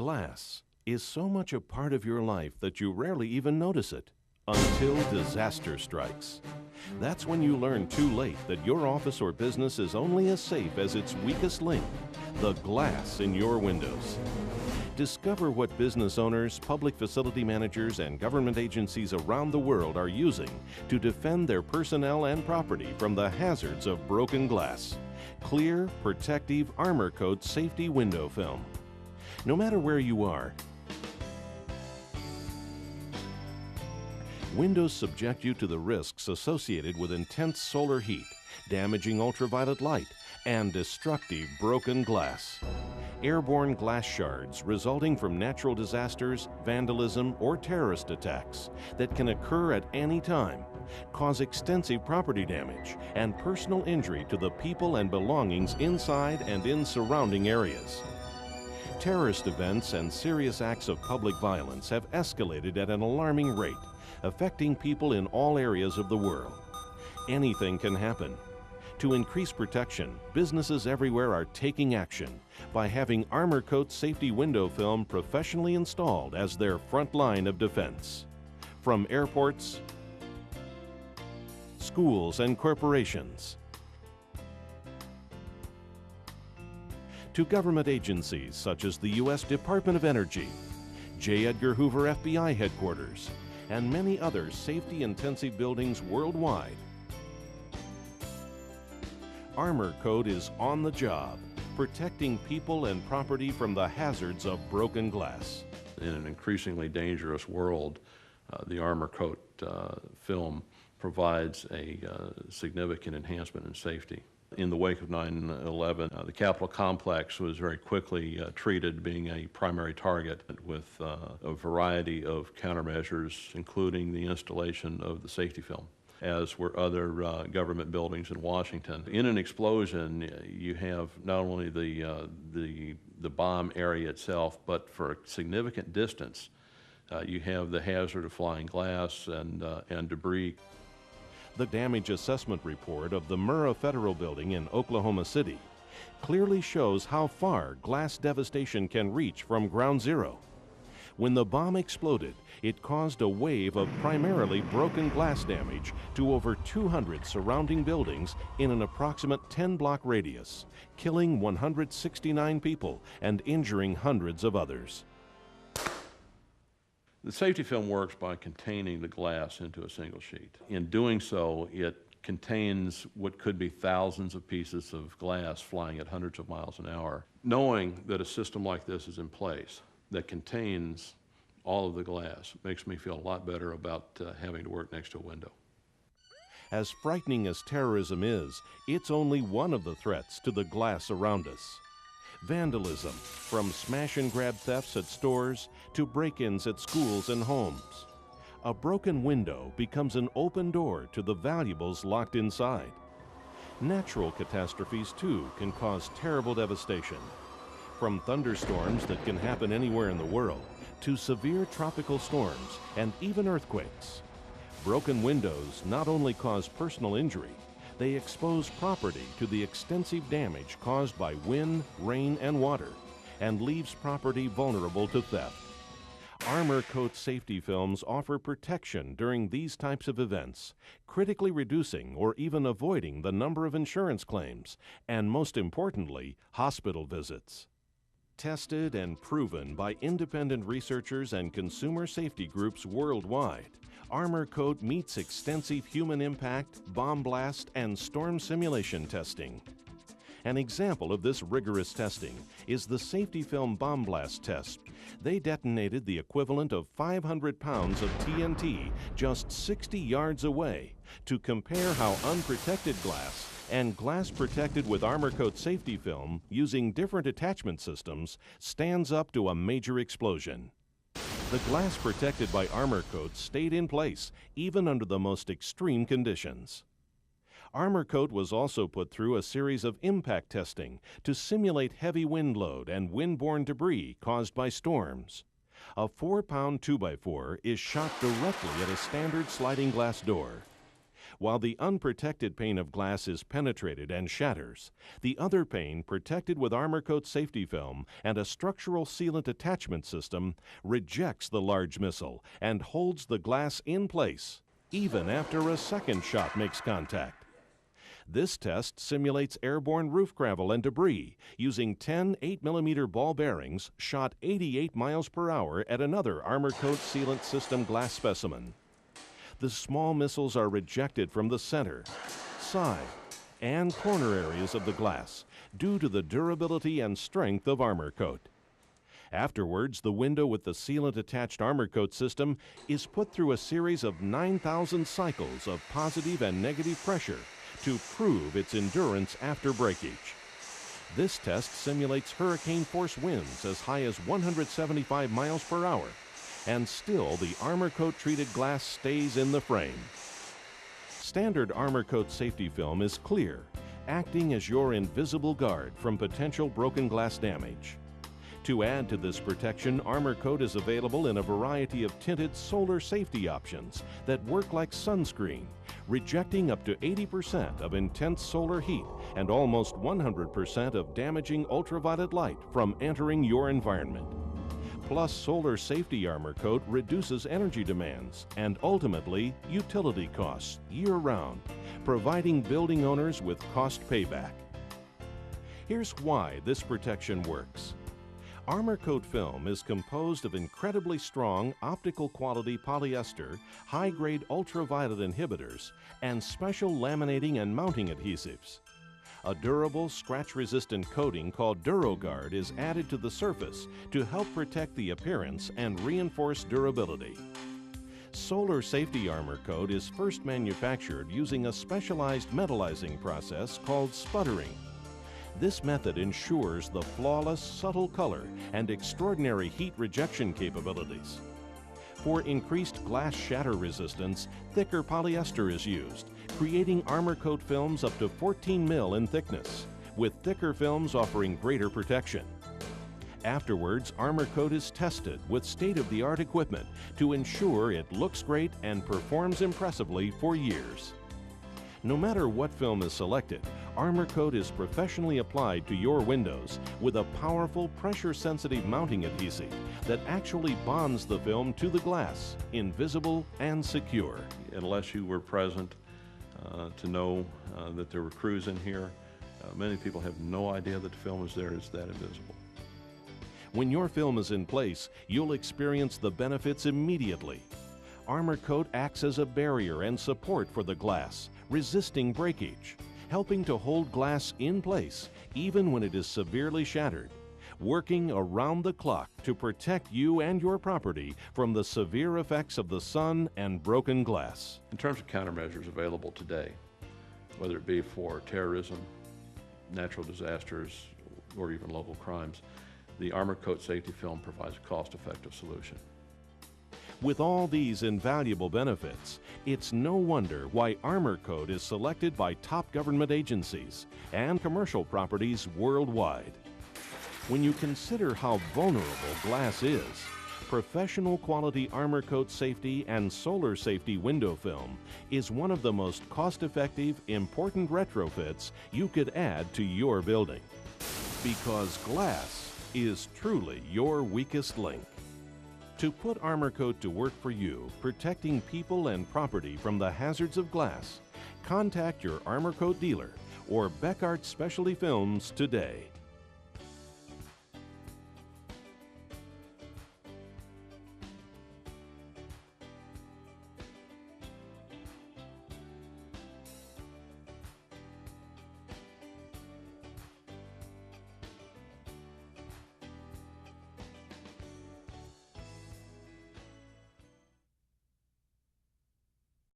Glass is so much a part of your life that you rarely even notice it until disaster strikes. That's when you learn too late that your office or business is only as safe as its weakest link, the glass in your windows. Discover what business owners, public facility managers, and government agencies around the world are using to defend their personnel and property from the hazards of broken glass. Clear, protective Armor Coat safety window film. No matter where you are, windows subject you to the risks associated with intense solar heat, damaging ultraviolet light, and destructive broken glass. Airborne glass shards resulting from natural disasters, vandalism, or terrorist attacks that can occur at any time cause extensive property damage and personal injury to the people and belongings inside and in surrounding areas. Terrorist events and serious acts of public violence have escalated at an alarming rate, affecting people in all areas of the world. Anything can happen. To increase protection, businesses everywhere are taking action by having Armor Coat safety window film professionally installed as their front line of defense. From airports, schools, and corporations, to government agencies such as the U.S. Department of Energy, J. Edgar Hoover FBI headquarters, and many other safety-intensive buildings worldwide. Armor Coat is on the job, protecting people and property from the hazards of broken glass. In an increasingly dangerous world, the Armor Coat film provides a significant enhancement in safety. In the wake of 9/11, the Capitol complex was very quickly treated being a primary target with a variety of countermeasures, including the installation of the safety film, as were other government buildings in Washington. In an explosion, you have not only the bomb area itself, but for a significant distance, you have the hazard of flying glass and debris. The damage assessment report of the Murrah Federal Building in Oklahoma City clearly shows how far glass devastation can reach from ground zero. When the bomb exploded, it caused a wave of primarily broken glass damage to over 200 surrounding buildings in an approximate 10-block radius, killing 169 people and injuring hundreds of others. The safety film works by containing the glass into a single sheet. In doing so, it contains what could be thousands of pieces of glass flying at hundreds of miles an hour. Knowing that a system like this is in place that contains all of the glass makes me feel a lot better about having to work next to a window. As frightening as terrorism is, it's only one of the threats to the glass around us. Vandalism, from smash-and-grab thefts at stores to break-ins at schools and homes. A broken window becomes an open door to the valuables locked inside. Natural catastrophes, too, can cause terrible devastation. From thunderstorms that can happen anywhere in the world to severe tropical storms and even earthquakes. Broken windows not only cause personal injury, they expose property to the extensive damage caused by wind, rain, and water, and leaves property vulnerable to theft. Armor Coat safety films offer protection during these types of events, critically reducing or even avoiding the number of insurance claims, and most importantly, hospital visits. Tested and proven by independent researchers and consumer safety groups worldwide, Armor Coat meets extensive human impact, bomb blast, and storm simulation testing. An example of this rigorous testing is the safety film bomb blast test. They detonated the equivalent of 500 pounds of TNT just 60 yards away to compare how unprotected glass and glass protected with Armor Coat safety film using different attachment systems stands up to a major explosion. The glass protected by Armor Coat stayed in place even under the most extreme conditions. Armor Coat was also put through a series of impact testing to simulate heavy wind load and windborne debris caused by storms. A 4-pound 2x4 is shot directly at a standard sliding glass door. While the unprotected pane of glass is penetrated and shatters, the other pane, protected with Armor Coat safety film and a structural sealant attachment system, rejects the large missile and holds the glass in place, even after a second shot makes contact. This test simulates airborne roof gravel and debris using 10 8mm ball bearings shot 88 miles per hour at another Armor Coat sealant system glass specimen. The small missiles are rejected from the center, side, and corner areas of the glass due to the durability and strength of Armor Coat. Afterwards, the window with the sealant-attached Armor Coat system is put through a series of 9,000 cycles of positive and negative pressure to prove its endurance after breakage. This test simulates hurricane-force winds as high as 175 miles per hour, and still the Armor Coat treated glass stays in the frame. Standard Armor Coat safety film is clear, acting as your invisible guard from potential broken glass damage. To add to this protection, Armor Coat is available in a variety of tinted solar safety options that work like sunscreen, rejecting up to 80% of intense solar heat and almost 100% of damaging ultraviolet light from entering your environment. Plus, solar safety Armor Coat reduces energy demands and ultimately utility costs year-round, providing building owners with cost payback. Here's why this protection works. Armor Coat film is composed of incredibly strong optical quality polyester, high-grade ultraviolet inhibitors, and special laminating and mounting adhesives. A durable, scratch-resistant coating called DuraGuard is added to the surface to help protect the appearance and reinforce durability. Solar Safety Armor Coat is first manufactured using a specialized metallizing process called sputtering. This method ensures the flawless, subtle color and extraordinary heat rejection capabilities. For increased glass shatter resistance, thicker polyester is used, creating Armor Coat films up to 14 mil in thickness, with thicker films offering greater protection. Afterwards, Armor Coat is tested with state-of-the-art equipment to ensure it looks great and performs impressively for years. No matter what film is selected, Armor Coat is professionally applied to your windows with a powerful pressure-sensitive mounting adhesive that actually bonds the film to the glass, invisible and secure. Unless you were present to know that there were crews in here, many people have no idea that the film is there. It's that invisible. When your film is in place, you'll experience the benefits immediately. Armor Coat acts as a barrier and support for the glass, resisting breakage, helping to hold glass in place even when it is severely shattered, working around the clock to protect you and your property from the severe effects of the sun and broken glass. In terms of countermeasures available today, whether it be for terrorism, natural disasters, or even local crimes, the Armor Coat safety film provides a cost-effective solution. With all these invaluable benefits, it's no wonder why Armor Coat is selected by top government agencies and commercial properties worldwide. When you consider how vulnerable glass is, professional quality Armor Coat safety and solar safety window film is one of the most cost-effective, important retrofits you could add to your building. Because glass is truly your weakest link. To put Armor Coat to work for you, protecting people and property from the hazards of glass, contact your Armor Coat dealer or Beckart Specialty Films today.